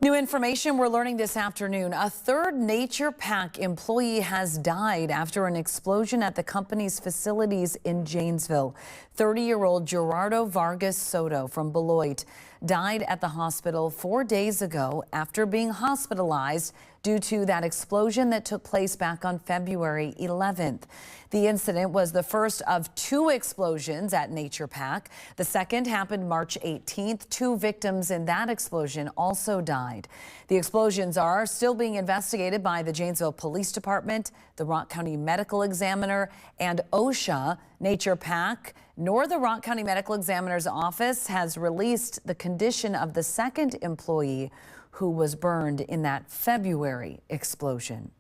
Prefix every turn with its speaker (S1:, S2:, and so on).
S1: New information we're learning this afternoon. A third Naturpak employee has died after an explosion at the company's facilities in Janesville. 30-year-old Gerardo Vargas Soto from Beloit died at the hospital 4 days ago after being hospitalized due to that explosion that took place back on February 11th. The incident was the first of 2 explosions at Naturpak. The second happened March 18th. 2 victims in that explosion also died. The explosions are still being investigated by the Janesville Police Department, the Rock County Medical Examiner, and OSHA. Naturpak nor the Rock County Medical Examiner's office has released the condition of the second employee who was burned in that February explosion.